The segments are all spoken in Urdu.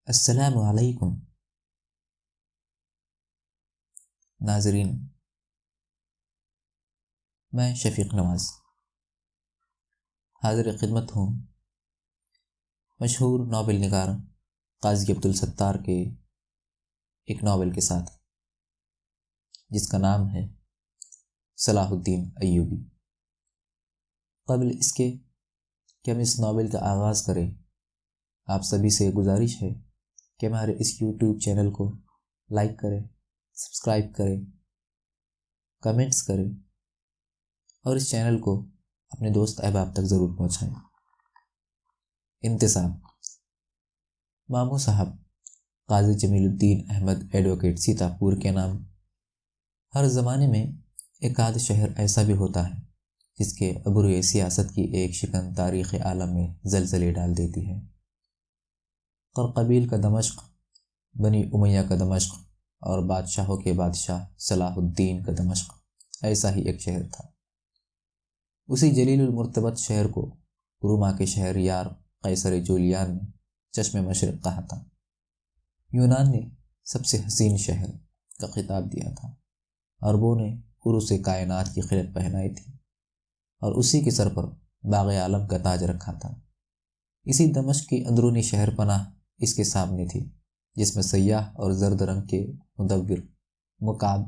السلام علیکم ناظرین، میں شفیق نواز حاضر خدمت ہوں مشہور ناول نگار قاضی عبدالستار کے ایک ناول کے ساتھ، جس کا نام ہے صلاح الدین ایوبی۔ قبل اس کے کہ ہم اس ناول کا آغاز کریں، آپ سبھی سے گزارش ہے کہ ہمارے اس یوٹیوب چینل کو لائک کریں، سبسکرائب کریں، کمنٹس کریں اور اس چینل کو اپنے دوست احباب تک ضرور پہنچائیں۔ انتساب: ماموں صاحب قاضی جمیل الدین احمد ایڈوکیٹ سیتاپور کے نام۔ ہر زمانے میں ایک آدھ شہر ایسا بھی ہوتا ہے جس کے ابروئے سیاست کی ایک شکن تاریخ عالم میں زلزلے ڈال دیتی ہے۔ قرقبیل کا دمشق، بنی امیہ کا دمشق اور بادشاہوں کے بادشاہ صلاح الدین کا دمشق ایسا ہی ایک شہر تھا۔ اسی جلیل المرتبت شہر کو روما کے شہر یار قیصر جولیان نے چشم مشرق کہا تھا۔ یونان نے سب سے حسین شہر کا خطاب دیا تھا۔ عربوں نے عروس کائنات کی خلعت پہنائی تھی اور اسی کے سر پر باغ عالم کا تاج رکھا تھا۔ اسی دمشق کی اندرونی شہر پناہ اس کے سامنے تھی، جس میں سیاہ اور زرد رنگ کے مدور، مکعب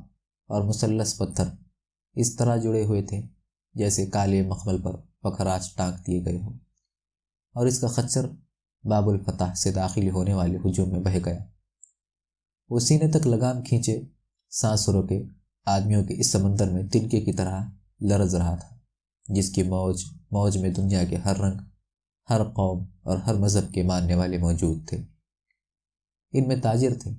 اور مثلث پتھر اس طرح جڑے ہوئے تھے جیسے کالے مخمل پر پکھراج ٹانک دیے گئے ہوں، اور اس کا خچر باب الفتح سے داخل ہونے والے ہجوم میں بہہ گیا۔ وہ سینے تک لگام کھینچے سانس روکے آدمیوں کے اس سمندر میں تنکے کی طرح لرز رہا تھا، جس کی موج میں دنیا کے ہر رنگ، ہر قوم اور ہر مذہب کے ماننے والے موجود تھے۔ ان میں تاجر تھے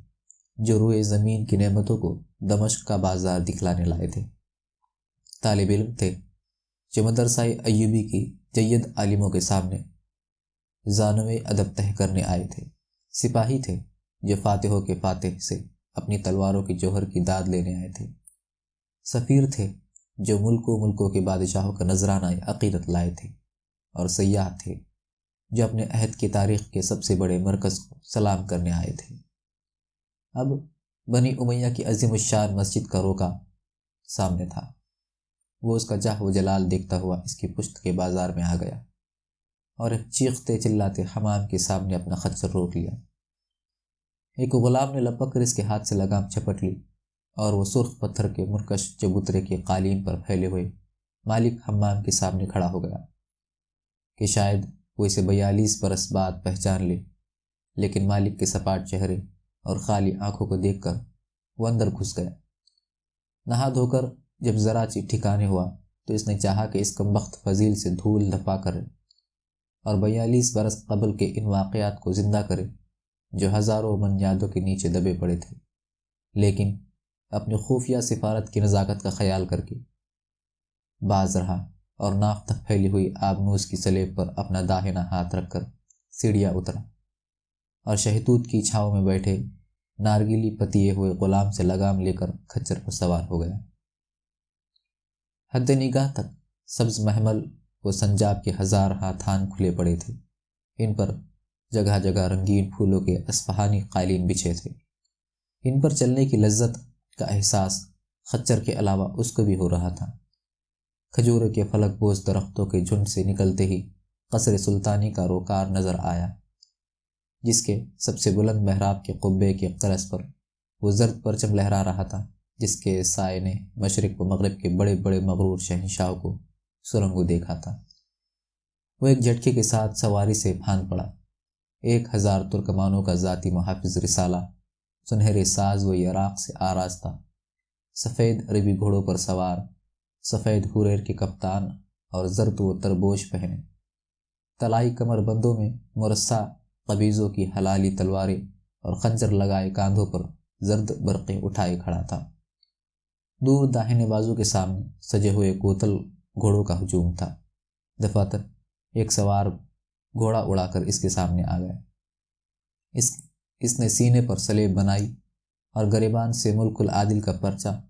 جو روئے زمین کی نعمتوں کو دمشق کا بازار دکھلانے لائے تھے، طالب علم تھے جو مدرسہ ایوبی کی جید عالموں کے سامنے زانوِ ادب تہ کرنے آئے تھے، سپاہی تھے جو فاتحوں کے فاتح سے اپنی تلواروں کی جوہر کی داد لینے آئے تھے، سفیر تھے جو ملکوں کے بادشاہوں کا نذرانہ عقیدت لائے تھے، اور سیاح تھے جو اپنے عہد کی تاریخ کے سب سے بڑے مرکز کو سلام کرنے آئے تھے۔ اب بنی امیہ کی عظیم الشان مسجد کا روکا سامنے تھا۔ وہ اس کا جاہ و جلال دیکھتا ہوا اس کی پشت کے بازار میں آ گیا اور ایک چیختے چلاتے حمام کے سامنے اپنا خچر روک لیا۔ ایک غلام نے لپک کر اس کے ہاتھ سے لگام جھپٹ لی اور وہ سرخ پتھر کے مرکش چبوترے کے قالین پر پھیلے ہوئے مالک حمام کے سامنے کھڑا ہو گیا کہ شاید وہ اسے 42 برس بعد پہچان لے، لیکن مالک کے سپاٹ چہرے اور خالی آنکھوں کو دیکھ کر وہ اندر گھس گیا۔ نہا دھو کر جب ذرا ٹھکانے ہوا تو اس نے چاہا کہ اس کمبخت فضیل سے دھول دھپا کرے اور 42 برس قبل کے ان واقعات کو زندہ کرے جو ہزاروں من یادوں کے نیچے دبے پڑے تھے، لیکن اپنی خفیہ سفارت کی نزاکت کا خیال کر کے باز رہا اور ناف تک پھیلی ہوئی آبنوس کی سلیب پر اپنا داہنا ہاتھ رکھ کر سیڑھیاں اترا اور شہتوت کی چھاؤں میں بیٹھے نارگیلی پتیے ہوئے غلام سے لگام لے کر کھچر پر سوار ہو گیا۔ حد نگاہ تک سبز محمل و سنجاب کے ہزارہا تھان کھلے پڑے تھے، ان پر جگہ جگہ رنگین پھولوں کے اصفہانی قالین بچھے تھے۔ ان پر چلنے کی لذت کا احساس خچر کے علاوہ اس کو بھی ہو رہا تھا۔ کھجور کے فلک بوس درختوں کے جھنڈ سے نکلتے ہی قصر سلطانی کا روکار نظر آیا، جس کے سب سے بلند محراب کے قبے کے قرص پر وہ زرد پرچم لہرا رہا تھا، جس کے سائے نے مشرق و مغرب کے بڑے بڑے مغرور شہنشاہوں کو سرنگوں دیکھا تھا۔ وہ ایک جھٹکے کے ساتھ سواری سے پھاند پڑا۔ 1000 ترکمانوں کا ذاتی محافظ رسالہ سنہرے ساز و عراق سے آراستہ، سفید عربی گھوڑوں پر سوار، سفید حریر کے کپتان اور زرد و تربوش پہنے، طلائی کمر بندوں میں مرصع قبیضوں کی حلالی تلواریں اور خنجر لگائے کاندھوں پر زرد برقیں اٹھائے کھڑا تھا۔ دور داہنے بازو کے سامنے سجے ہوئے کوتل گھوڑوں کا ہجوم تھا۔ دفاتر ایک سوار گھوڑا اڑا کر اس کے سامنے آ گیا۔ اس نے سینے پر سلیب بنائی اور گریبان سے ملک العادل کا پرچہ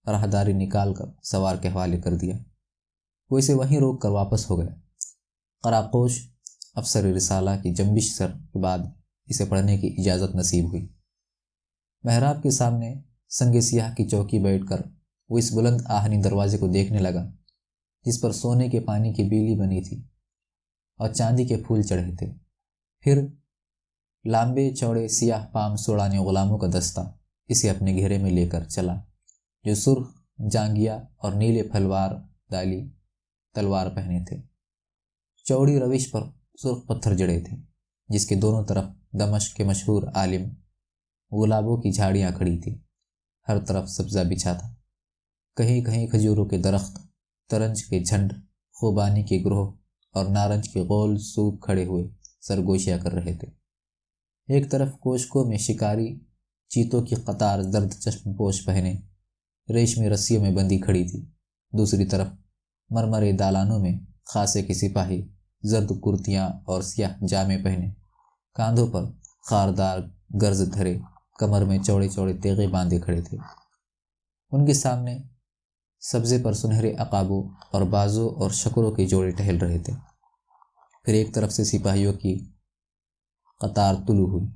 راہداری نکال کر سوار کے حوالے کر دیا۔ وہ اسے وہیں روک کر واپس ہو گیا۔ قراقوش افسر رسالہ کی جنبش سر کے بعد اسے پڑھنے کی اجازت نصیب ہوئی۔ محراب کے سامنے سنگ سیاہ کی چوکی بیٹھ کر وہ اس بلند آہنی دروازے کو دیکھنے لگا جس پر سونے کے پانی کی بیلی بنی تھی اور چاندی کے پھول چڑھے تھے۔ پھر لامبے چوڑے سیاہ پام سوڑانے غلاموں کا دستہ اسے اپنے گھیرے میں لے کر چلا، جو سرخ جانگیا اور نیلے پھلوار دالی تلوار پہنے تھے۔ چوڑی روش پر سرخ پتھر جڑے تھے جس کے دونوں طرف دمشق کے مشہور عالم گلابوں کی جھاڑیاں کھڑی تھی۔ ہر طرف سبزہ بچھا تھا، کہیں کہیں کھجوروں کے درخت، ترنج کے جھنڈ، خوبانی کے گروہ اور نارنج کے غول سوکھ کھڑے ہوئے سرگوشیاں کر رہے تھے۔ ایک طرف کوشکوں میں شکاری چیتوں کی قطار زرد چشم پوش پہنے ریشمی رسیوں میں بندی کھڑی تھی، دوسری طرف مرمرے دالانوں میں خاصے کے سپاہی زرد کرتیاں اور سیاہ جامے پہنے کاندھوں پر خاردار گرز دھرے کمر میں چوڑے چوڑے تیغے باندھے کھڑے تھے۔ ان کے سامنے سبزے پر سنہرے عقابوں اور بازوں اور شکروں کے جوڑے ٹہل رہے تھے۔ پھر ایک طرف سے سپاہیوں کی قطار طلوع ہوئی۔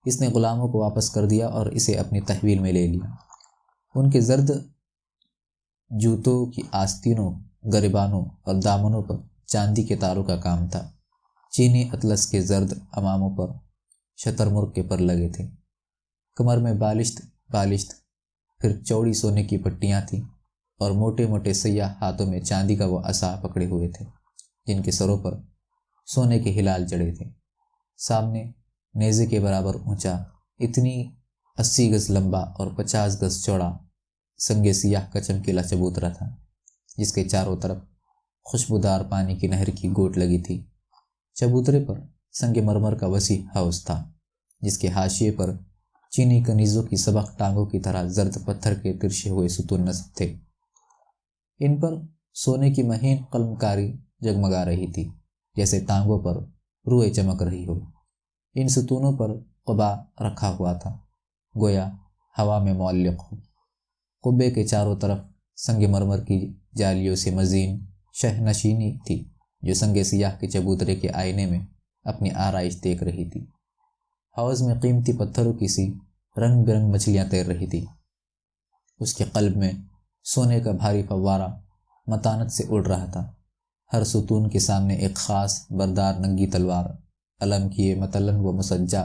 اس نے غلاموں کو واپس کر دیا اور اسے اپنی تحویل میں لے لیا۔ ان کے زرد جوتوں کی آستینوں، گریبانوں اور دامنوں پر چاندی کے تاروں کا کام تھا۔ چینی اطلس کے زرد اماموں پر شتر مرغ کے پر لگے تھے۔ کمر میں بالشت پھر چوڑی سونے کی پٹیاں تھیں اور موٹے موٹے سیاہ ہاتھوں میں چاندی کا وہ عصا پکڑے ہوئے تھے جن کے سروں پر سونے کے ہلال جڑے تھے۔ سامنے نیزے کے برابر اونچا، اتنی 80 گز لمبا اور 50 گز چوڑا سنگ سیاہ کا چمکیلا چبوترا تھا جس کے چاروں طرف خوشبودار پانی کی نہر کی گوٹ لگی تھی۔ چبوترے پر سنگ مرمر کا وسیع حوض تھا جس کے حاشیے پر چینی کنیزوں کی سبق ٹانگوں کی طرح زرد پتھر کے ترشے ہوئے ستون نصب تھے۔ ان پر سونے کی مہین قلم کاری جگمگا رہی تھی جیسے ٹانگوں پر روئے چمک رہی ہو۔ ان ستونوں پر قبا رکھا ہوا تھا گویا ہوا میں معلق ہو۔ قبے کے چاروں طرف سنگ مرمر کی جالیوں سے مزین شہ نشینی تھی جو سنگ سیاہ کے چبوترے کے آئینے میں اپنی آرائش دیکھ رہی تھی۔ حوض میں قیمتی پتھروں کی سی رنگ برنگ مچھلیاں تیر رہی تھی۔ اس کے قلب میں سونے کا بھاری فوارہ متانت سے اڑ رہا تھا۔ ہر ستون کے سامنے ایک خاص بردار ننگی تلوار علم کیے متلن و مسجع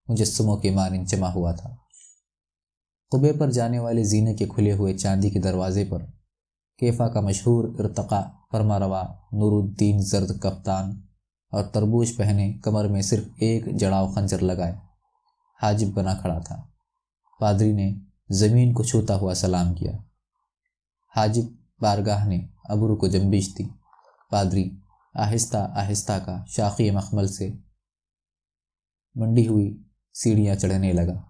مجسموں کے مانند جمع ہوا تھا۔ قبے پر جانے والے زینے کے کھلے ہوئے چاندی کے دروازے پر کیفا کا مشہور ارتقا فرما روا نور الدین زرد کفتان اور تربوش پہنے کمر میں صرف ایک جڑاؤ خنجر لگائے حاجب بنا کھڑا تھا۔ پادری نے زمین کو چھوتا ہوا سلام کیا۔ حاجب بارگاہ نے ابرو کو جنبش دی۔ پادری آہستہ آہستہ کا شاخی مخمل سے منڈی ہوئی سیڑھیاں چڑھنے لگا۔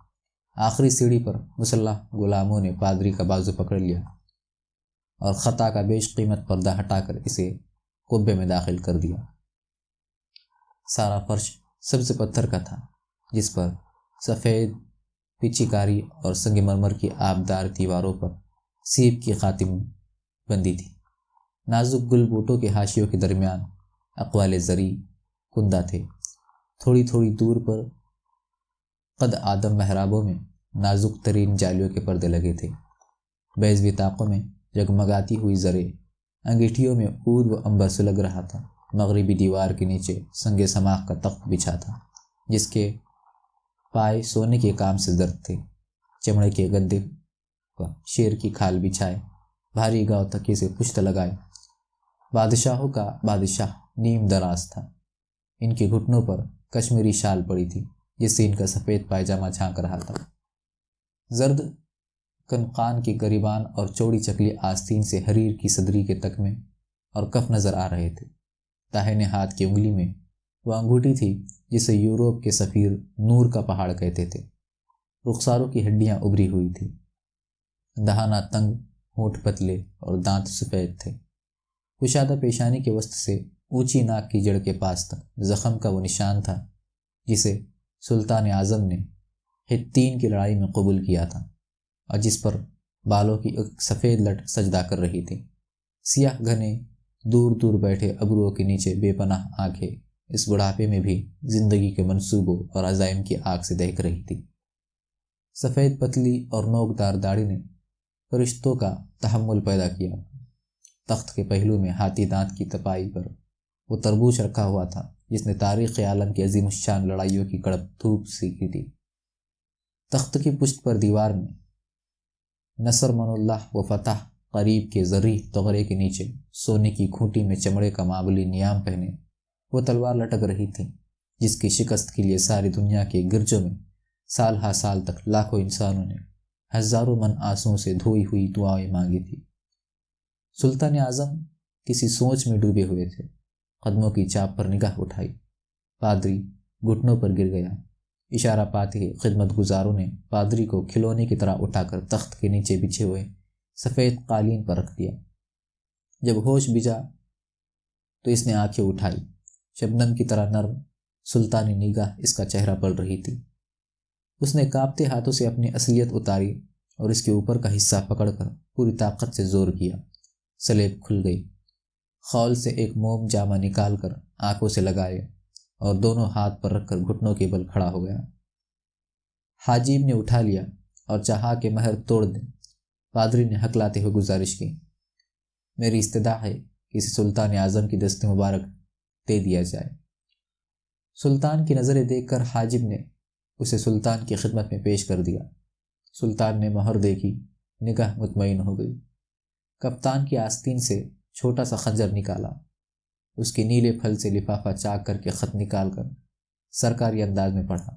آخری سیڑھی پر مسلح غلاموں نے پادری کا بازو پکڑ لیا اور خطا کا بیش قیمت پردہ ہٹا کر اسے قبے میں داخل کر دیا۔ سارا فرش سبز پتھر کا تھا جس پر سفید پیچی کاری اور سنگ مرمر کی آبدار دیواروں پر سیب کی خاتم بندی تھی۔ نازک گل بوٹوں کے حاشیوں کے درمیان اقوال زری کندہ تھے۔ تھوڑی تھوڑی دور پر قد آدم محرابوں میں نازک ترین جالیوں کے پردے لگے تھے۔ بیضوی طاقوں میں جگمگاتی ہوئی زریں، انگیٹھیوں میں عود و عنبر سلگ رہا تھا۔ مغربی دیوار کے نیچے سنگ سماخ کا تخت بچھا تھا جس کے پائے سونے کے کام سے زرد تھے۔ چمڑے کے گدے پر شیر کی کھال بچھائے، بھاری گاؤ تکیے سے پشت لگائے۔ بادشاہوں کا بادشاہ نیم دراز تھا۔ ان کے گھٹنوں پر کشمیری شال پڑی تھی جس سے ان کا سفید پائجامہ جھانک رہا تھا۔ زرد کنقان کی گریبان اور چوڑی چکلی آستین سے حریر کی صدری کے تکمے اور کف نظر آ رہے تھے۔ داہنے ہاتھ کی انگلی میں وہ انگوٹھی تھی جسے یورپ کے سفیر نور کا پہاڑ کہتے تھے۔ رخساروں کی ہڈیاں ابری ہوئی تھی، دہانہ تنگ، ہونٹ پتلے اور دانت سفید تھے۔ کشادہ پیشانی کے وسط سے اونچی ناک کی جڑ کے پاس تک زخم کا وہ نشان تھا جسے سلطان اعظم نے حطین کی لڑائی میں قبول کیا تھا اور جس پر بالوں کی ایک سفید لٹ سجدہ کر رہی تھی۔ سیاہ گھنے دور دور بیٹھے ابروؤں کے نیچے بے پناہ آنکھیں اس بڑھاپے میں بھی زندگی کے منصوبوں اور عزائم کی آگ سے دہک رہی تھی۔ سفید پتلی اور نوکدار داڑھی نے فرشتوں کا تحمل پیدا کیا۔ تخت کے پہلو میں ہاتھی دانت کی تپائی پر وہ تربوش رکھا ہوا تھا جس نے تاریخ عالم کی عظیم الشان لڑائیوں کی کڑپ دھوپ سیکھی تھی۔ تخت کی پشت پر دیوار میں نصر من اللہ و فتح قریب کے زرعی تغرے کے نیچے سونے کی کھوٹی میں چمڑے کا معمولی نیام پہنے وہ تلوار لٹک رہی تھی جس کی شکست کے لیے ساری دنیا کے گرجوں میں سال ہا سال تک لاکھوں انسانوں نے ہزاروں من آنسوؤں سے دھوئی ہوئی دعائیں مانگی تھی۔ سلطان اعظم کسی سوچ میں ڈوبے ہوئے تھے۔ قدموں کی چاپ پر نگاہ اٹھائی، پادری گھٹنوں پر گر گیا۔ اشارہ پاتے ہی خدمت گزاروں نے پادری کو کھلونے کی طرح اٹھا کر تخت کے نیچے بچھے ہوئے سفید قالین پر رکھ دیا۔ جب ہوش بجا تو اس نے آنکھیں اٹھائی۔ شبنم کی طرح نرم سلطانی نگاہ اس کا چہرہ پڑ رہی تھی۔ اس نے کانپتے ہاتھوں سے اپنی اصلیت اتاری اور اس کے اوپر کا حصہ پکڑ کر پوری طاقت سے زور کیا۔ سلیب کھل گئی۔ خول سے ایک موم جامہ نکال کر آنکھوں سے لگائے اور دونوں ہاتھ پر رکھ کر گھٹنوں کے بل کھڑا ہو گیا۔ حاجیب نے اٹھا لیا اور چاہا کہ مہر توڑ دے۔ پادری نے ہکلاتے ہوئے گزارش کی، میری استدعا ہے کہ اسے سلطان اعظم کی دست مبارک دے دیا جائے۔ سلطان کی نظریں دیکھ کر حاجب نے اسے سلطان کی خدمت میں پیش کر دیا۔ سلطان نے مہر دیکھی، نگاہ مطمئن ہو گئی۔ کپتان کی آستین سے چھوٹا سا خنجر نکالا، اس کے نیلے پھل سے لفافہ چاک کر کے خط نکال کر سرکاری انداز میں پڑھا۔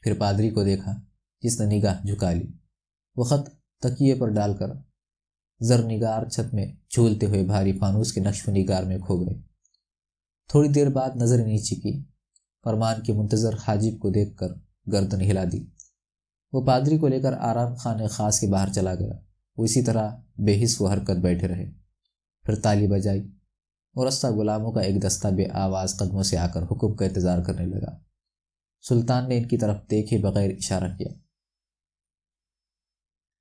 پھر پادری کو دیکھا جس نے نگاہ جھکا لی۔ وہ خط تکیے پر ڈال کر زرنگار چھت میں جھولتے ہوئے بھاری فانوس کے نقش و نگار میں کھو گئے۔ تھوڑی دیر بعد نظر نیچی کی، فرمان کے منتظر حاجب کو دیکھ کر گردن ہلا دی۔ وہ پادری کو لے کر آرام خانے خاص کے باہر چلا گیا۔ وہ اسی طرح بے حس و حرکت بیٹھے رہے۔ پھر تالی بجائی اور رستہ غلاموں کا ایک دستہ بے آواز قدموں سے آ کر حکم کا انتظار کرنے لگا۔ سلطان نے ان کی طرف دیکھے بغیر اشارہ کیا۔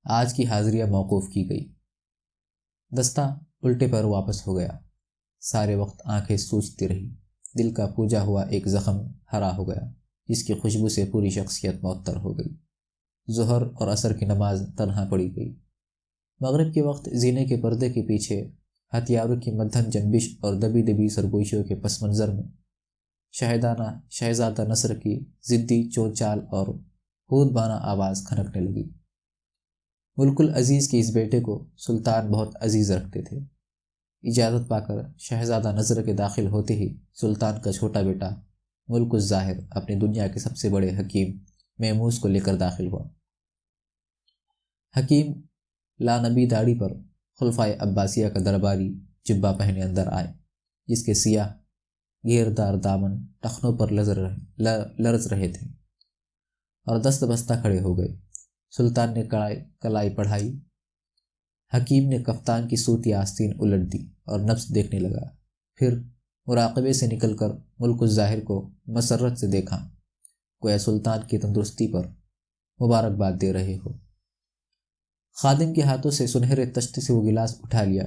آج کی حاضریہ موقوف کی گئی۔ دستہ الٹے پر واپس ہو گیا۔ سارے وقت آنکھیں سوجتی رہی۔ دل کا پوجا ہوا ایک زخم ہرا ہو گیا جس کی خوشبو سے پوری شخصیت معطر ہو گئی۔ ظہر اور عصر کی نماز تنہا پڑی گئی۔ مغرب کے وقت زینے کے پردے کے پیچھے ہتھیاروں کی مدھم جنبش اور دبی دبی سرگوشیوں کے پس منظر میں شہزادہ نصر کی ضدی چونچال اور ہود بانہ آواز کھنکنے لگی۔ ملک العزیز کے اس بیٹے کو سلطان بہت عزیز رکھتے تھے۔ اجازت پا کر شہزادہ نصر کے داخل ہوتے ہی سلطان کا چھوٹا بیٹا ملک الظاہر اپنی دنیا کے سب سے بڑے حکیم میموس کو لے کر داخل ہوا۔ حکیم لانبی داڑھی پر خلفائے عباسیہ کا درباری جبہ پہنے اندر آئے جس کے سیاہ گھیردار دامن ٹخنوں پر لرز رہے تھے اور دست بستہ کھڑے ہو گئے۔ سلطان نے کلائی پڑھائی۔ حکیم نے کفتان کی سوتی آستین الٹ دی اور نبض دیکھنے لگا۔ پھر مراقبے سے نکل کر ملک الظاہر کو مسرت سے دیکھا، گویا سلطان کی تندرستی پر مبارکباد دے رہے ہو۔ خادم کے ہاتھوں سے سنہرے تشت سے وہ گلاس اٹھا لیا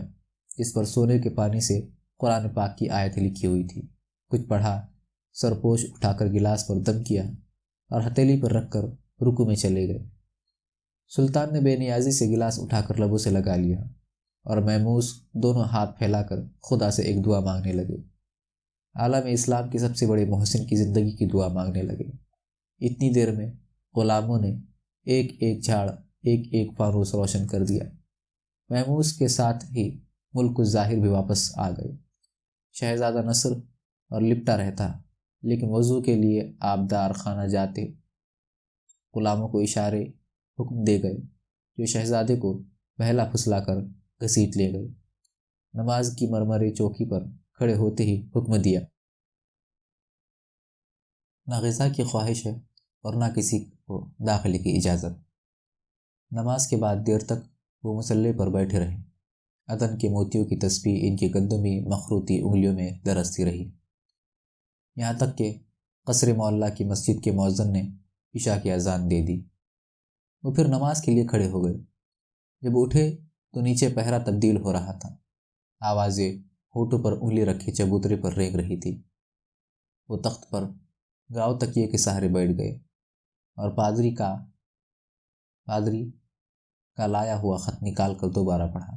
جس پر سونے کے پانی سے قرآن پاک کی آیتیں لکھی ہوئی تھی۔ کچھ پڑھا، سرپوش اٹھا کر گلاس پر دم کیا اور ہتھیلی پر رکھ کر رکوع میں چلے گئے۔ سلطان نے بے نیازی سے گلاس اٹھا کر لبوں سے لگا لیا اور میموس دونوں ہاتھ پھیلا کر خدا سے ایک دعا مانگنے لگے۔ عالم اسلام کے سب سے بڑے محسن کی زندگی کی دعا مانگنے لگے۔ اتنی دیر میں غلاموں نے ایک ایک جھاڑ ایک ایک فانوس روشن کر دیا۔ میموس کے ساتھ ہی ملک الظاہر بھی واپس آ گئے۔ شہزادہ نصر اور لپٹا رہتا لیکن وضو کے لیے آبدار خانہ جاتے غلاموں کو اشارے حکم دے گئے جو شہزادے کو بہلا پھسلا کر گھسیٹ لے گئے۔ نماز کی مرمری چوکی پر کھڑے ہوتے ہی حکم دیا، نہ غذا کی خواہش ہے اور نہ کسی کو داخلے کی اجازت۔ نماز کے بعد دیر تک وہ مصلی پر بیٹھے رہے۔ عدن کے موتیوں کی تسبیح ان کی گندمی مخروطی انگلیوں میں درستی رہی، یہاں تک کہ قصر معلیٰ کی مسجد کے مؤذن نے عشاء کی اذان دے دی۔ وہ پھر نماز کے لیے کھڑے ہو گئے۔ جب اٹھے تو نیچے پہرا تبدیل ہو رہا تھا۔ آوازیں ہونٹوں پر انگلی رکھے چبوترے پر رینگ رہی تھی۔ وہ تخت پر گاؤ تکیے کے سہارے بیٹھ گئے اور پادری کا لایا ہوا خط نکال کر دوبارہ پڑھا۔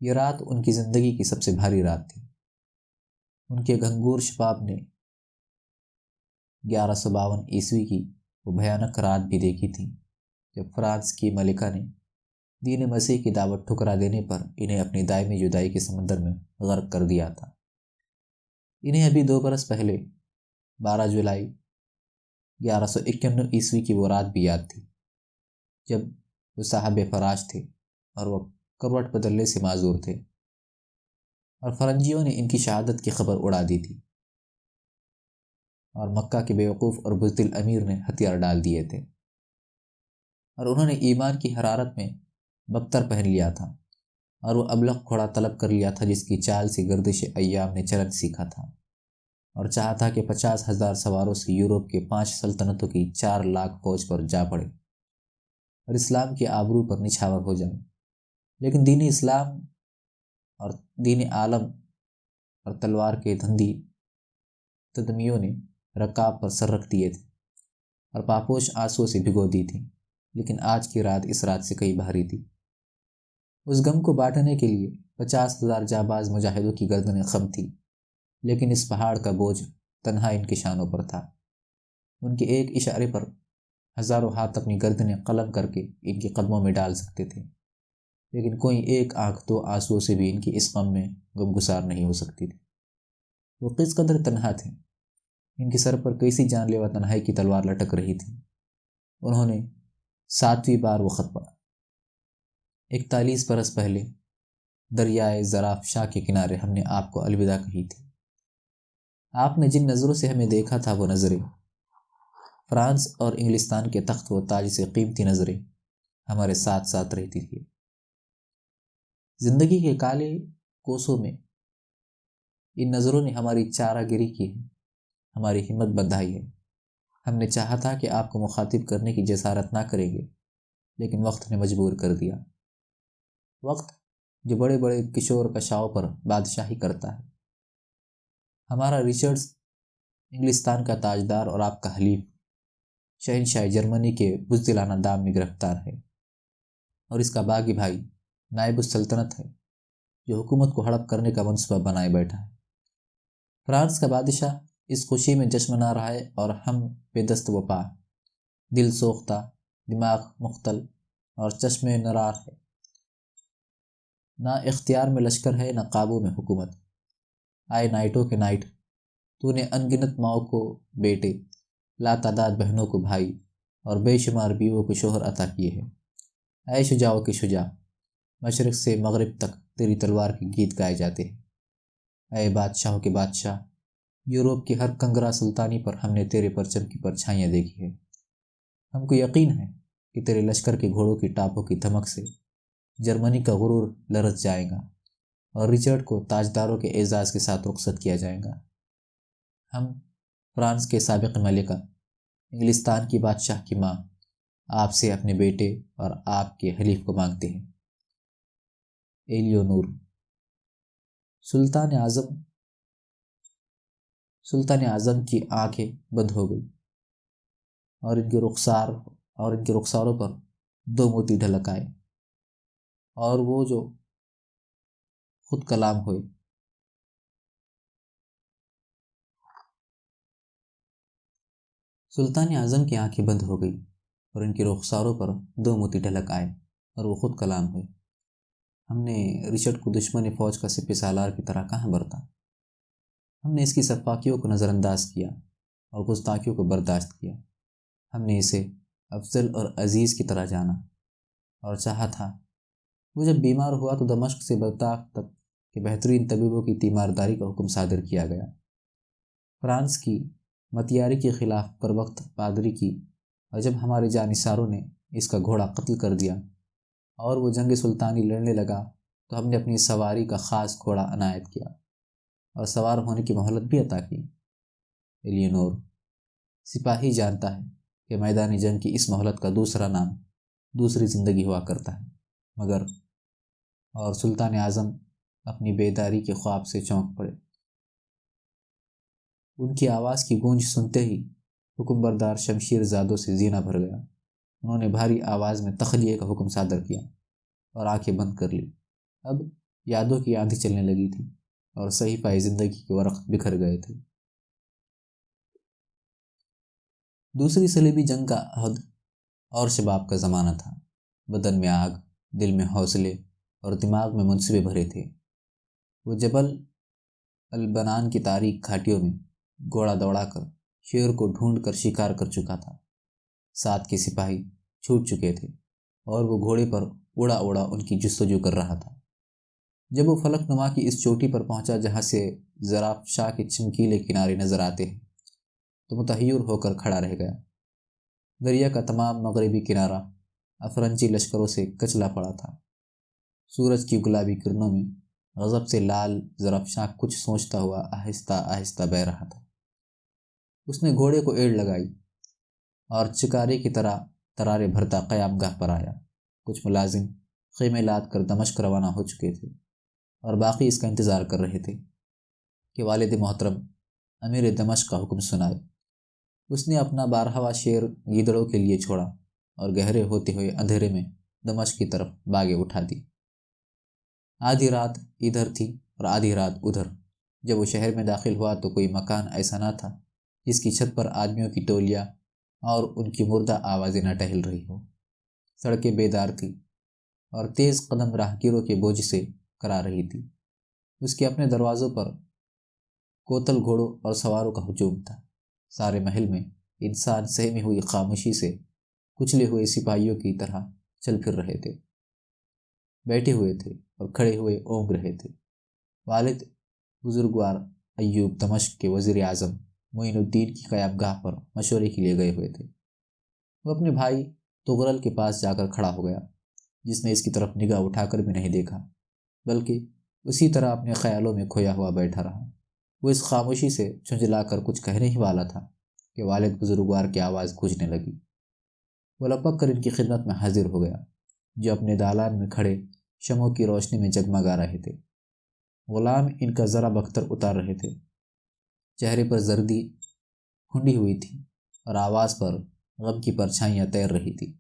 یہ رات ان کی زندگی کی سب سے بھاری رات تھی۔ ان کے گھنگور شباب نے 1152 کی وہ بھیانک رات بھی دیکھی تھی جب فرانس کی ملکہ نے دین مسیح کی دعوت ٹھکرا دینے پر انہیں اپنی دائمی جدائی کے سمندر میں غرق کر دیا تھا۔ انہیں ابھی 2 برس پہلے 12 جولائی 1151 کی وہ رات بھی یاد تھی جب وہ صاحب فراش تھے اور وہ کروٹ بدلنے سے معذور تھے اور فرنگیوں نے ان کی شہادت کی خبر اڑا دی تھی اور مکہ کے بیوقوف اور بزدل امیر نے ہتھیار ڈال دیے تھے اور انہوں نے ایمان کی حرارت میں بختر پہن لیا تھا اور وہ ابلق گھوڑا طلب کر لیا تھا جس کی چال سے گردش ایام نے چلن سیکھا تھا اور چاہا تھا کہ 50,000 سواروں سے یورپ کے 5 سلطنتوں کی 4 لاکھ فوج پر جا پڑے اور اسلام کی آبرو پر نچھاور ہو جائے۔ لیکن دین اسلام اور دین عالم اور تلوار کے دھندی تدمیوں نے رکاب پر سر رکھ دیے تھے اور پاپوش آنسوؤں سے بھگو دی تھی، لیکن آج کی رات اس رات سے کئی بھاری تھی۔ اس غم کو بانٹنے کے لیے 50,000 جانباز مجاہدوں کی گردنیں خم تھی، لیکن اس پہاڑ کا بوجھ تنہا ان کی شانوں پر تھا۔ ان کے ایک اشارے پر ہزاروں ہاتھ اپنی گردنیں قلم کر کے ان کے قدموں میں ڈال سکتے تھے، لیکن کوئی ایک آنکھ 2 آنسوؤں سے بھی ان کی اس غم میں گمگسار نہیں ہو سکتی تھی۔ وہ کس قدر تنہا تھے، ان کے سر پر کیسی جان لیوا تنہائی کی تلوار لٹک رہی تھی۔ انہوں نے 7ویں بار وہ خط پڑھا۔ 41 برس پہلے دریائے زراف شاہ کے کنارے ہم نے آپ کو الوداع کہی تھی۔ آپ نے جن نظروں سے ہمیں دیکھا تھا وہ نظریں، فرانس اور انگلستان کے تخت و تاج سے قیمتی نظریں، ہمارے ساتھ ساتھ رہتی تھی۔ زندگی کے کالے کوسوں میں ان نظروں نے ہماری چارہ گیری کی ہے، ہماری ہمت بندھائی ہے۔ ہم نے چاہا تھا کہ آپ کو مخاطب کرنے کی جسارت نہ کریں گے، لیکن وقت نے مجبور کر دیا۔ وقت جو بڑے بڑے کشور کشاؤں پر بادشاہی کرتا ہے۔ ہمارا رچرڈز انگلستان کا تاجدار اور آپ کا حلیف شہنشاہ جرمنی کے بزدلانہ دام میں گرفتار ہے، اور اس کا باغی بھائی نائب السلطنت ہے جو حکومت کو ہڑپ کرنے کا منصوبہ بنائے بیٹھا ہے۔ فرانس کا بادشاہ اس خوشی میں جشن منا رہا ہے اور ہم بے دست و پا، دل سوختہ، دماغ مختل اور چشم نرار ہے۔ نہ اختیار میں لشکر ہے، نہ قابو میں حکومت۔ آئے نائٹوں کے نائٹ، تو نے انگنت ماؤں کو بیٹے، لاتعداد بہنوں کو بھائی اور بے شمار بیووں کو شوہر عطا کیے ہیں۔ اے شجاعوں کے شجاع، مشرق سے مغرب تک تیری تلوار کے گیت گائے جاتے ہیں۔ اے بادشاہوں کے بادشاہ، یورپ کی ہر کنگرا سلطانی پر ہم نے تیرے پرچم کی پرچھائیاں دیکھی ہیں۔ ہم کو یقین ہے کہ تیرے لشکر کے گھوڑوں کی ٹاپوں کی دھمک سے جرمنی کا غرور لرز جائے گا اور رچرڈ کو تاجداروں کے اعزاز کے ساتھ رخصت کیا جائے گا۔ ہم فرانس کے سابق ملکہ، انگلستان کی بادشاہ کی ماں، آپ سے اپنے بیٹے اور آپ کے حلیف کو مانگتے ہیں۔ ایلیونور۔ سلطان اعظم کی آنکھیں بند ہو گئی اور ان کے رخساروں پر 2 موتی ڈھلک آئے اور وہ جو خود کلام ہوئے۔ سلطان اعظم کی آنکھیں بند ہو گئی اور ان کے رخساروں پر 2 موتی ڈھلک آئے اور وہ خود کلام ہوئے۔ ہم نے رچرڈ کو دشمن فوج کا سپہ سالار کی طرح کہاں برتا؟ ہم نے اس کی سفاکیوں کو نظر انداز کیا اور گستاخیوں کو برداشت کیا۔ ہم نے اسے افضل اور عزیز کی طرح جانا اور چاہا تھا۔ وہ جب بیمار ہوا تو دمشق سے بغداد تک کے بہترین طبیبوں کی تیمارداری کا حکم صادر کیا گیا۔ فرانس کی متیاری کے خلاف پر وقت پادری کی، اور جب ہمارے جانثاروں نے اس کا گھوڑا قتل کر دیا اور وہ جنگ سلطانی لڑنے لگا تو ہم نے اپنی سواری کا خاص گھوڑا عنایت کیا اور سوار ہونے کی مہلت بھی عطا کی۔ ایلیونور۔ سپاہی جانتا ہے کہ میدان جنگ کی اس مہلت کا دوسرا نام دوسری زندگی ہوا کرتا ہے، مگر اور سلطان اعظم اپنی بیداری کے خواب سے چونک پڑے۔ ان کی آواز کی گونج سنتے ہی حکم بردار شمشیر زادوں سے زینہ بھر گیا۔ انہوں نے بھاری آواز میں تخلیے کا حکم صادر کیا اور آنکھیں بند کر لی۔ اب یادوں کی آندھی چلنے لگی تھی اور صحیفہ زندگی کے ورق بکھر گئے تھے۔ دوسری صلیبی جنگ کا عہد اور شباب کا زمانہ تھا۔ بدن میں آگ، دل میں حوصلے اور دماغ میں منصبے بھرے تھے۔ وہ جبل البنان کی تاریک گھاٹیوں میں گھوڑا دوڑا کر شیر کو ڈھونڈ کر شکار کر چکا تھا۔ 7 کے سپاہی چھوٹ چکے تھے اور وہ گھوڑے پر اڑا اڑا ان کی جستجو کر رہا تھا۔ جب وہ فلک نما کی اس چوٹی پر پہنچا جہاں سے زراف شاہ کے چمکیلے کنارے نظر آتے ہیں تو متحیر ہو کر کھڑا رہ گیا۔ دریا کا تمام مغربی کنارہ افرنچی لشکروں سے کچلا پڑا تھا۔ سورج کی گلابی کرنوں میں غضب سے لال زرافشاں کچھ سوچتا ہوا آہستہ آہستہ بہہ رہا تھا۔ اس نے گھوڑے کو ایڑ لگائی اور چکارے کی طرح ترارے بھرتا قیام گاہ پر آیا۔ کچھ ملازم خیمے لاد کر دمشق روانہ ہو چکے تھے اور باقی اس کا انتظار کر رہے تھے کہ والد محترم امیر دمشق کا حکم سنائے۔ اس نے اپنا 12واں شیر گیدڑوں کے لیے چھوڑا اور گہرے ہوتے ہوئے اندھیرے میں دمشق کی طرف باگیں اٹھا دی۔ آدھی رات ادھر تھی اور آدھی رات ادھر۔ جب وہ شہر میں داخل ہوا تو کوئی مکان ایسا نہ تھا جس کی چھت پر آدمیوں کی ٹولیاں اور ان کی مردہ آوازیں نہ ٹہل رہی ہوں۔ سڑکیں بیدار تھیں اور تیز قدم راہگیروں کے بوجھ سے کرا رہی تھی۔ اس کے اپنے دروازوں پر کوتل گھوڑوں اور سواروں کا ہجوم تھا۔ سارے محل میں انسان سہمی ہوئی خاموشی سے کچلے ہوئے سپاہیوں کی طرح چل پھر رہے تھے، بیٹھے ہوئے تھے اور کھڑے ہوئے اونگ رہے تھے۔ والد بزرگوار ایوب دمشق کے وزیر اعظم معین الدین کی قیام گاہ پر مشورے کے لیے گئے ہوئے تھے۔ وہ اپنے بھائی تغرل کے پاس جا کر کھڑا ہو گیا، جس نے اس کی طرف نگاہ اٹھا کر بھی نہیں دیکھا، بلکہ اسی طرح اپنے خیالوں میں کھویا ہوا بیٹھا رہا۔ وہ اس خاموشی سے جھنجھلا کر کچھ کہنے ہی والا تھا کہ والد بزرگوار کی آواز گونجنے لگی۔ وہ لپک کر ان کی خدمت میں حاضر ہو گیا، جو اپنے دالان میں کھڑے شمعوں کی روشنی میں جگمگا رہے تھے۔ غلام ان کا ذرا بختر اتار رہے تھے، چہرے پر زردی پھنڈی ہوئی تھی اور آواز پر غم کی پرچھائیاں تیر رہی تھی۔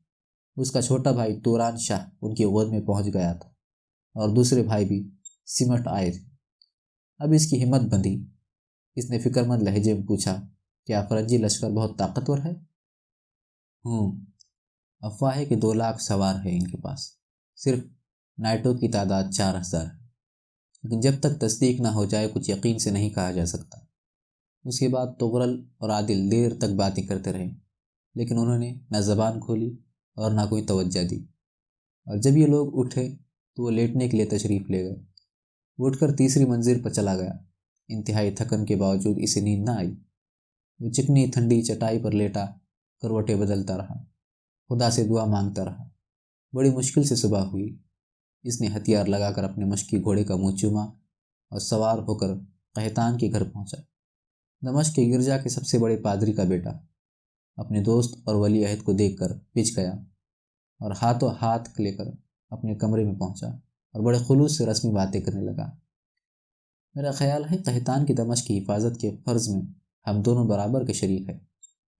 اس کا چھوٹا بھائی توران شاہ ان کی گود میں پہنچ گیا تھا اور دوسرے بھائی بھی سمٹ آئے تھے۔ اب اس کی ہمت بندھی۔ اس نے فکر مند لہجے میں پوچھا، کیا فرنجی لشکر بہت طاقتور ہے؟ افواہ ہے کہ 2 لاکھ سوار ہے ان کے پاس، صرف نائٹوں کی تعداد 4000 ہے، لیکن جب تک تصدیق نہ ہو جائے کچھ یقین سے نہیں کہا جا سکتا۔ اس کے بعد تغرل اور عادل دیر تک باتیں کرتے رہے، لیکن انہوں نے نہ زبان کھولی اور نہ کوئی توجہ دی۔ اور جب یہ لوگ اٹھے تو وہ لیٹنے کے لیے تشریف لے گئے۔ وہ اٹھ کر تیسری منزل پر چلا گیا۔ انتہائی تھکن کے باوجود اسے نیند نہ آئی۔ وہ چکنی ٹھنڈی چٹائی پر لیٹا کروٹیں بدلتا رہا، خدا سے دعا مانگتا رہا۔ بڑی مشکل سے صبح ہوئی۔ اس نے ہتھیار لگا کر اپنے مشکی گھوڑے کا منہ چوما اور سوار ہو کر قحطان کے گھر پہنچا۔ دمشق کے گرجا کے سب سے بڑے پادری کا بیٹا اپنے دوست اور ولی عہد کو دیکھ کر پچ گیا اور ہاتھوں ہاتھ لے کر اپنے کمرے میں پہنچا اور بڑے خلوص سے رسمی باتیں کرنے لگا۔ میرا خیال ہے قحطان کی دمشق کی حفاظت کے فرض میں ہم دونوں برابر کے شریک ہیں۔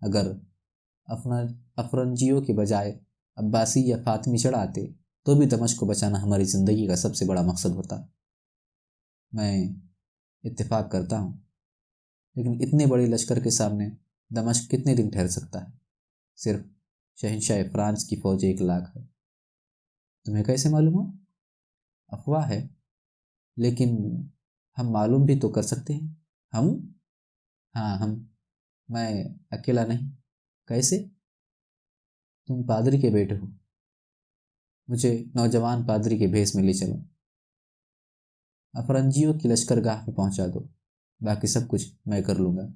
اگر افرنجیوں کے بجائے عباسی یا فاطمی چڑھ آتے تو بھی دمشق کو بچانا ہماری زندگی کا سب سے بڑا مقصد ہوتا۔ میں اتفاق کرتا ہوں، لیکن اتنے بڑے لشکر کے سامنے دمشق کتنے دن ٹھہر سکتا ہے؟ صرف شہنشاہ فرانس کی فوج 1 لاکھ ہے۔ تمہیں کیسے معلوم ہوا؟ افواہ ہے، لیکن ہم معلوم بھی تو کر سکتے ہیں۔ ہم؟ ہاں ہم، میں اکیلا نہیں۔ کیسے؟ تم پادری کے بیٹے ہو، مجھے نوجوان پادری کے بھیس میں لے چلو، افرنجیوں کی لشکر گاہ میں پہنچا دو، باقی سب کچھ میں کر لوں گا۔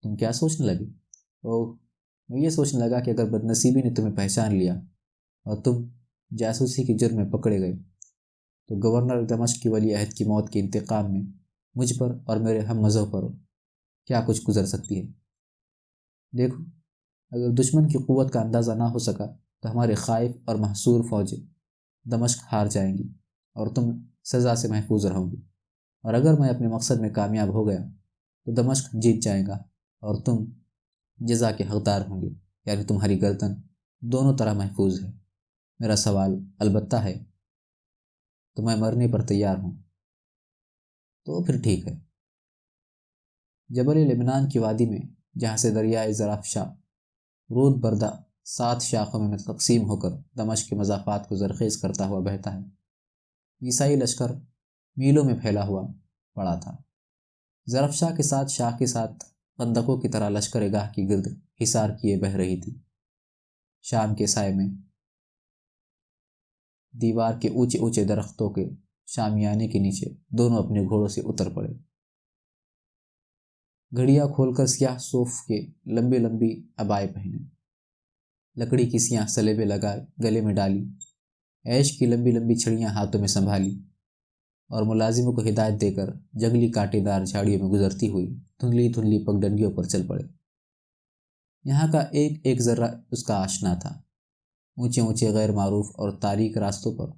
تم کیا سوچنے لگے؟ میں یہ سوچنے لگا کہ اگر بدنصیبی نے تمہیں پہچان لیا اور تم جاسوسی کے جرم میں پکڑے گئے تو گورنر دمشق کی ولی عہد کی موت کے انتقام میں مجھ پر اور میرے ہم مذہب پر کیا کچھ گزر سکتی ہے۔ دیکھو، اگر دشمن کی قوت کا اندازہ نہ ہو سکا تو ہمارے خائف اور محصور فوجیں دمشق ہار جائیں گی اور تم سزا سے محفوظ رہو گی، اور اگر میں اپنے مقصد میں کامیاب ہو گیا تو دمشق جیت جائے گا اور تم جزا کے حقدار ہوں گے، یعنی تمہاری گردن دونوں طرح محفوظ ہے۔ میرا سوال البتہ ہے تو میں مرنے پر تیار ہوں۔ تو پھر ٹھیک ہے۔ جبل لبنان کی وادی میں، جہاں سے دریائے زرافشا رود بردہ 7 شاخوں میں تقسیم ہو کر دمشق کے مضافات کو زرخیز کرتا ہوا بہتا ہے، عیسائی لشکر میلوں میں پھیلا ہوا پڑا تھا۔ زرافشا کے ساتھ شاخ کے ساتھ خندقوں کی طرح لشکر گاہ کی گرد حصار کیے بہہ رہی تھی۔ شام کے سائے میں دیوار کے اونچے اونچے درختوں کے شامیانے کے نیچے دونوں اپنے گھوڑوں سے اتر پڑے، گھڑیاں کھول کر سیاہ صوف کے لمبے لمبی عبائے پہنے، لکڑی کی سیاہ سلیبیں لگائے گلے میں ڈالی، عیش کی لمبی لمبی چھڑیاں ہاتھوں میں سنبھالی، اور ملازموں کو ہدایت دے کر جنگلی کانٹے دار جھاڑیوں میں گزرتی ہوئی دھندلی دھندلی پگڈنڈیوں پر چل پڑے۔ یہاں کا ایک ایک ذرہ اس کا آشنا تھا۔ اونچے اونچے غیر معروف اور تاریک راستوں پر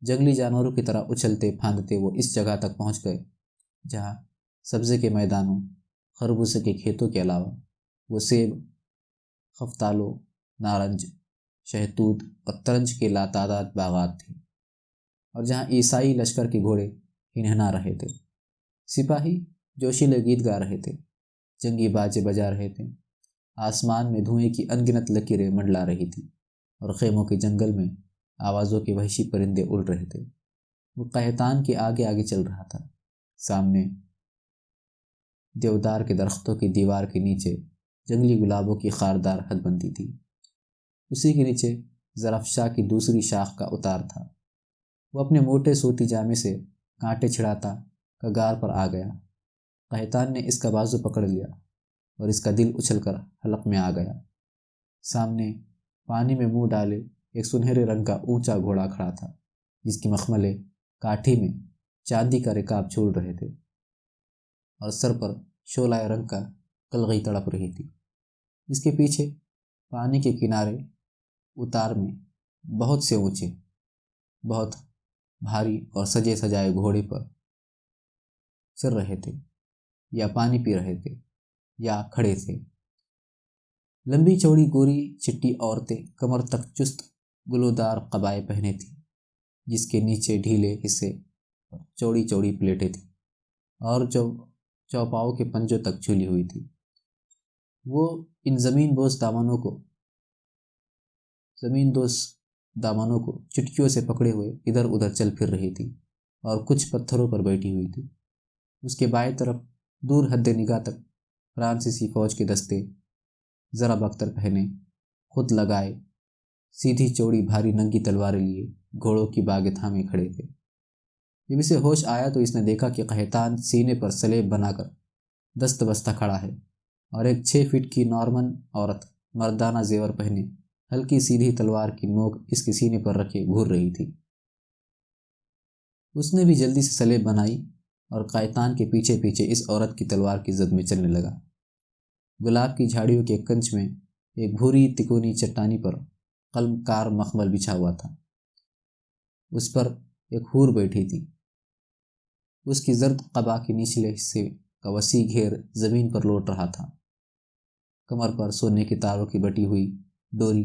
جنگلی جانوروں کی طرح اچھلتے پھاندتے وہ اس جگہ تک پہنچ گئے جہاں سبزے کے میدانوں، خربوزے کے کھیتوں کے علاوہ وہ سیب، خفتالو، نارنج، شہتوت اور ترنج کے لاتعداد باغات تھے، اور جہاں عیسائی لشکر کے گھوڑے ہنہنا رہے تھے، سپاہی جوشیلے گیت گا رہے تھے، جنگی باجے بجا رہے تھے، آسمان میں دھوئیں کی انگنت لکیریں منڈلا رہی تھی، اور خیموں کے جنگل میں آوازوں کے وحشی پرندے اڑ رہے تھے۔ وہ قحطان کے آگے آگے چل رہا تھا۔ سامنے دیودار کے درختوں کی دیوار کے نیچے جنگلی گلابوں کی خاردار حد بنتی تھی، اسی کے نیچے زرافشا کی دوسری شاخ کا اتار تھا۔ وہ اپنے موٹے سوتی جامے سے کانٹے چھڑاتا کگار پر آ گیا۔ قحطان نے اس کا بازو پکڑ لیا اور اس کا دل اچھل کر حلق میں آ گیا۔ سامنے پانی میں منہ ڈالے ایک سنہرے رنگ کا اونچا گھوڑا کھڑا تھا، جس کی مخملے کاٹھی میں چاندی کا رکاب چھوڑ رہے تھے اور سر پر شعلہ رنگ کا قلغی تڑپ رہی تھی۔ اس کے پیچھے پانی کے کنارے اتار میں بہت سے اونچے، بہت بھاری اور سجے سجائے گھوڑے پر چل رہے تھے، یا پانی پی رہے تھے، یا کھڑے تھے۔ لمبی چوڑی گوری چٹی عورتیں کمر تک چست گلودار قبائے پہنے تھیں، جس کے نیچے ڈھیلے حصے پر چوڑی چوڑی پلیٹیں تھیں اور جو چوپاؤں کے پنجوں تک جھولی ہوئی تھی۔ وہ ان زمین دوز دامنوں کو چٹکیوں سے پکڑے ہوئے ادھر ادھر چل پھر رہی تھی اور کچھ پتھروں پر بیٹھی ہوئی تھی۔ اس کے بائیں طرف دور حد نگاہ تک فرانسیسی فوج کے دستے ذرا بختر پہنے، خود لگائے، سیدھی چوڑی بھاری ننگی تلواریں لیے گھوڑوں کی باغیں تھامے کھڑے تھے۔ جب اسے ہوش آیا تو اس نے دیکھا کہ قحطان سینے پر سلیب بنا کر دست بستہ کھڑا ہے، اور ایک 6 فٹ کی نارمن عورت مردانہ زیور پہنے ہلکی سیدھی تلوار کی نوک اس کے سینے پر رکھے گھور رہی تھی۔ اس نے بھی جلدی سے سلیب بنائی اور قحطان کے پیچھے پیچھے اس عورت کی تلوار کی زد میں چلنے لگا۔ گلاب کی جھاڑیوں کے کنچ میں ایک بھوری تکونی چٹانی پر قلم کار مخمل بچھا ہوا تھا۔ اس پر ایک حور بیٹھی تھی۔ اس کی زرد قبا کے نچلے حصے کا وسیع گھیر زمین پر لوٹ رہا تھا۔ کمر پر سونے کے تاروں کی بٹی ہوئی ڈوری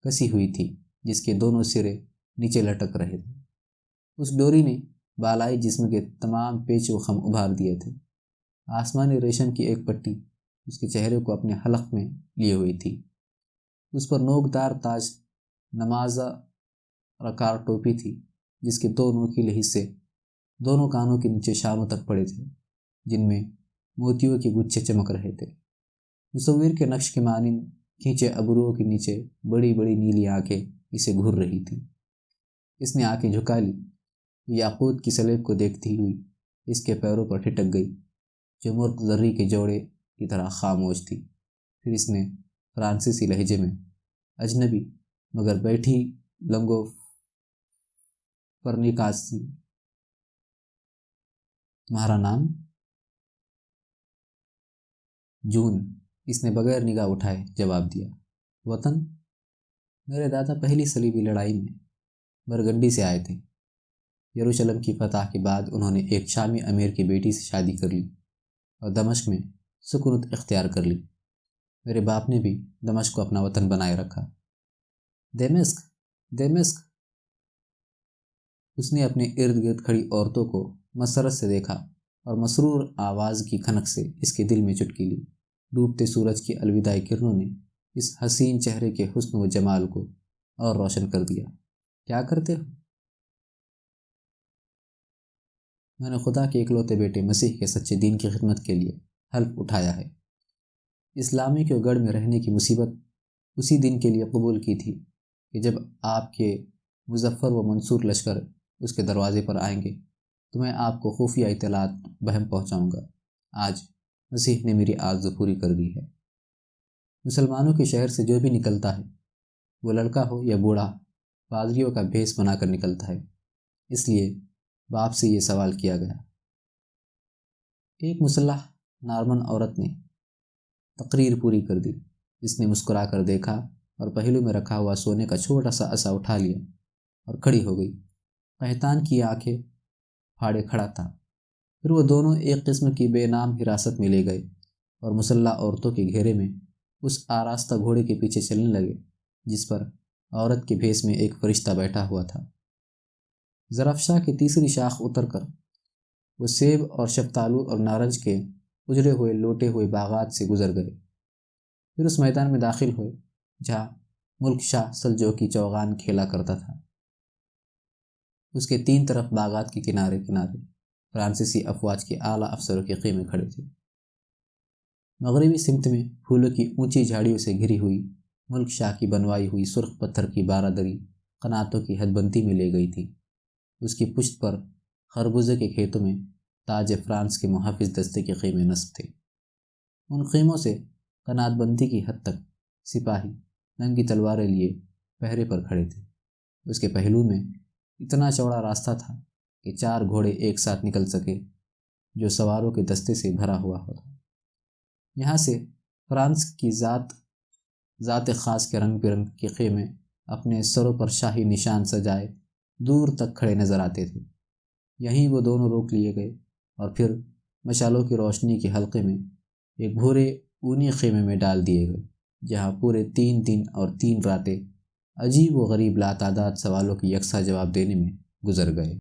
کسی ہوئی تھی، جس کے دونوں سرے نیچے لٹک رہے تھے۔ اس ڈوری نے بالائی جسم کے تمام پیچ و خم ابھار دیے تھے۔ آسمانی ریشم کی ایک پٹی اس کے چہرے کو اپنے حلق میں لیے ہوئی تھی۔ اس پر نوکدار تاج نمازہ رکار ٹوپی تھی، جس کے 2 نوکیلے حصے دونوں کانوں کے نیچے شانوں تک پڑے تھے، جن میں موتیوں کے گچھے چمک رہے تھے۔ مصور کے نقش کے مانند کھینچے ابروؤں کے نیچے بڑی بڑی نیلی آنکھیں اسے گھور رہی تھیں۔ اس نے آنکھیں جھکا لی، یاقوت کی سلیب کو دیکھتی ہوئی اس کے پیروں پر ٹھٹک گئی، جو مرغ زری کے جوڑے کی طرح خاموش تھی۔ پھر اس نے فرانسیسی لہجے میں، اجنبی مگر بیٹھی لنگو فرنیکاسی، تمہارا نام؟ جون، اس نے بغیر نگاہ اٹھائے جواب دیا۔ وطن؟ میرے دادا پہلی صلیبی لڑائی میں برگنڈی سے آئے تھے۔ یروشلم کی فتح کے بعد انہوں نے ایک شامی امیر کی بیٹی سے شادی کر لی۔ اور دمشق میں سکونت اختیار کر لی۔ میرے باپ نے بھی دمشق کو اپنا وطن بنائے رکھا۔ دمشق دمشق، اس نے اپنے ارد گرد کھڑی عورتوں کو مسرت سے دیکھا اور مسرور آواز کی کھنک سے اس کے دل میں چٹکی لی۔ ڈوبتے سورج کی الوداعی کرنوں نے اس حسین چہرے کے حسن و جمال کو اور روشن کر دیا۔ کیا کرتے ہو؟ میں نے خدا کے اکلوتے بیٹے مسیح کے سچے دین کی خدمت کے لیے حلف اٹھایا ہے۔ اسلامی کے گڑھ میں رہنے کی مصیبت اسی دن کے لیے قبول کی تھی کہ جب آپ کے مظفر و منصور لشکر اس کے دروازے پر آئیں گے تو میں آپ کو خفیہ اطلاعات بہم پہنچاؤں گا۔ آج مسیح نے میری آرزو پوری کر دی ہے۔ مسلمانوں کے شہر سے جو بھی نکلتا ہے، وہ لڑکا ہو یا بوڑھا، پادریوں کا بھیس بنا کر نکلتا ہے۔ اس لیے باپ سے یہ سوال کیا گیا۔ ایک مسلح نارمن عورت نے تقریر پوری کر دی۔ اس نے مسکرا کر دیکھا اور پہلو میں رکھا ہوا سونے کا چھوٹا سا عصا اٹھا لیا اور کھڑی ہو گئی۔ قحطان کی آنکھیں پھاڑے کھڑا تھا۔ پھر وہ دونوں ایک قسم کی بے نام حراست میں لے گئے اور مسلح عورتوں کے گھیرے میں اس آراستہ گھوڑے کے پیچھے چلنے لگے جس پر عورت کے بھیس میں ایک فرشتہ بیٹھا ہوا تھا۔ زرفشاں کی تیسری شاخ اتر کر وہ سیب اور شفتالو اور نارنج کے اجڑے ہوئے لوٹے ہوئے باغات سے گزر گئے۔ پھر اس میدان میں داخل ہوئے جہاں ملک شاہ سلجوقی چوغان کھیلا کرتا تھا۔ اس کے تین طرف باغات کے کنارے کنارے فرانسیسی افواج کے اعلیٰ افسروں کے خیمے کھڑے تھے۔ مغربی سمت میں پھولوں کی اونچی جھاڑیوں سے گھری ہوئی ملک شاہ کی بنوائی ہوئی سرخ پتھر کی بارہ قناتوں کی حد بندی میں لے گئی تھی۔ اس کی پشت پر خربوزے کے کھیتوں میں تاج فرانس کے محافظ دستے کے خیمے نصب تھے۔ ان خیموں سے قنات بندی کی حد تک سپاہی ننگی تلواریں لیے پہرے پر کھڑے تھے۔ اس کے پہلو میں اتنا چوڑا راستہ تھا کہ 4 گھوڑے ایک ساتھ نکل سکے، جو سواروں کے دستے سے بھرا ہوا ہوتا۔ یہاں سے فرانس کی ذات خاص کے رنگ برنگ کے خیمے اپنے سروں پر شاہی نشان سجائے دور تک کھڑے نظر آتے تھے۔ یہیں وہ دونوں روک لیے گئے اور پھر مشالوں کی روشنی کے حلقے میں ایک بھورے اونی خیمے میں ڈال دیے گئے، جہاں پورے 3 دن اور 3 راتیں عجیب و غریب لاتعداد سوالوں کی یکساں جواب دینے میں گزر گئے۔